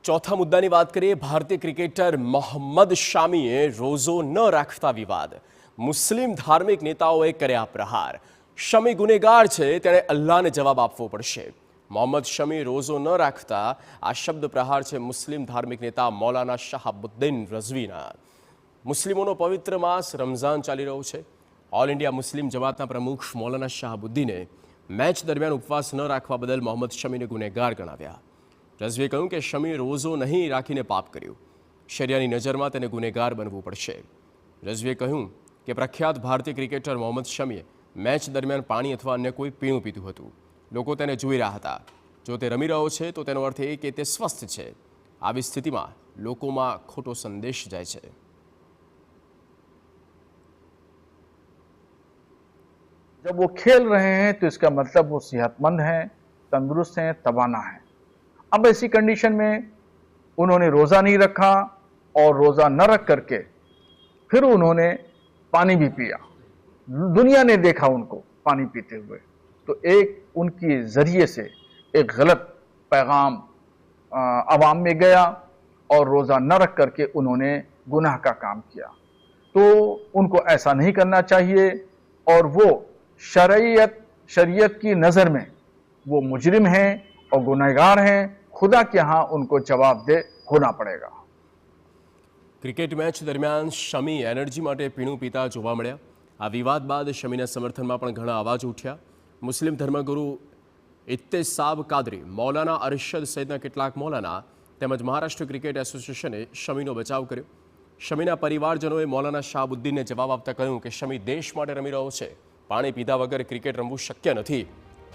ચોથા મુદ્દાની વાત કરીએ. ભારતીય ક્રિકેટર મોહમ્મદ શામીએ રોઝો ન રાખતા વિવાદ. મુસ્લિમ ધાર્મિક નેતાઓએ કર્યા પ્રહાર. શમી ગુનેગાર છે, તેણે અલ્લાહને જવાબ આપવો પડશે. મોહમ્મદ શમી રોઝો ન રાખતા આ શબ્દ પ્રહાર છે મુસ્લિમ ધાર્મિક નેતા મૌલાના શહાબુદ્દીન રઝવીના. મુસ્લિમોનો પવિત્ર માસ રમઝાન ચાલી રહ્યો છે. ઓલ ઇન્ડિયા મુસ્લિમ જમાતના પ્રમુખ મૌલાના શહાબુદ્દીને મેચ દરમિયાન ઉપવાસ ન રાખવા બદલ મોહમ્મદ શમીને ગુનેગાર ગણાવ્યા. રઝવીએ કહ્યું કે શમી રોઝો નહીં રાખીને પાપ કર્યું. શરિયાની નજરમાં તેને ગુનેગાર બનવું પડશે. રઝવીએ કહ્યું કે પ્રખ્યાત ભારતીય ક્રિકેટર મોહમ્મદ શમીએ મેચ દરમિયાન પાણી અથવા અન્ય કોઈ પીણું પીધું હતું. લોકો તેને જોઈ રહ્યા હતા. જો તે રમી રહ્યો છે તો તેનો અર્થ એ કે તે સ્વસ્થ છે. આવી સ્થિતિમાં લોકોમાં ખોટો સંદેશ જાય છે. जब वो खेल रहे हैं तो इसका मतलब वो सेहतमंद हैं, तंदुरुस्त हैं, तवाना हैं। अब ऐसी कंडीशन में उन्होंने रोज़ा नहीं रखा और रोज़ा न रख करके फिर उन्होंने पानी भी पिया। दुनिया ने देखा उनको पानी पीते हुए, तो एक उनके ज़रिए से एक गलत पैगाम आवाम में गया और रोज़ा न रख करके उन्होंने गुनाह का काम किया। तो उनको ऐसा नहीं करना चाहिए और वो शरीयत की नज़र में वो मुजरिम हैं और गुनहगार हैं. खुदा के यहाँ उनको जवाबदेह होना पड़ेगा. ક્રિકેટ મેચ દરમિયાન શમી એનર્જી માટે પીણું પીતા જોવા મળ્યા. આ વિવાદ બાદ શમીના સમર્થનમાં પણ ઘણા અવાજ ઉઠ્યા. મુસ્લિમ ધર્મગુરુ ઇત્તેસાબ કાદરી, મૌલાના અરશદ સહિતના કેટલાક મૌલાના તેમજ મહારાષ્ટ્ર ક્રિકેટ એસોસિએશને શમીનો બચાવ કર્યો. શમીના પરિવારજનોએ મૌલાના શહાબુદ્દીનને જવાબ આપતા કહ્યું કે શમી દેશ માટે રમી રહ્યો છે. પાણી પીધા વગર ક્રિકેટ રમવું શક્ય નથી.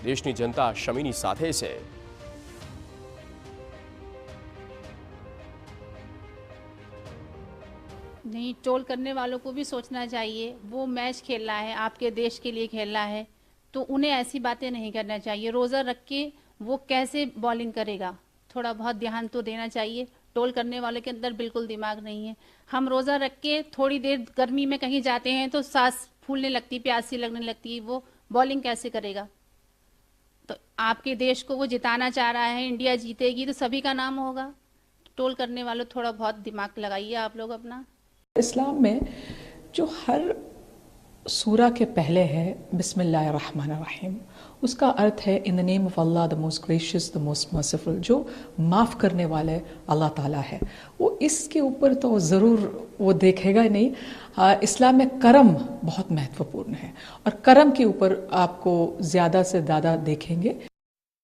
દેશની જનતા શમીની સાથે છે. नहीं, ट्रोल करने वालों को भी सोचना चाहिए. वो मैच खेल रहा है, आपके देश के लिए खेल रहा है, तो उन्हें ऐसी बातें नहीं करना चाहिए. रोज़ा रख के वो कैसे बॉलिंग करेगा, थोड़ा बहुत ध्यान तो देना चाहिए. ट्रोल करने वाले के अंदर बिल्कुल दिमाग नहीं है. हम रोज़ा रख के थोड़ी देर गर्मी में कहीं जाते हैं तो सांस फूलने लगती, प्यासी लगने लगती, वो बॉलिंग कैसे करेगा. तो आपके देश को वो जिताना चाह रहा है, इंडिया जीतेगी तो सभी का नाम होगा. ट्रोल करने वालों थोड़ा बहुत दिमाग लगाइए आप लोग अपना. इस्लाम में जो हर सूरा के पहले है बिस्मिल्लाहिर्रहमानिर्रहीम, उसका अर्थ है in the name of Allah the most gracious the most merciful. जो माफ़ करने वाले अल्लाह ताला है, वो इसके ऊपर तो ज़रूर वो देखेगा नहीं. इस्लाम में करम बहुत महत्वपूर्ण है और करम के ऊपर आपको ज़्यादा से ज़्यादा देखेंगे.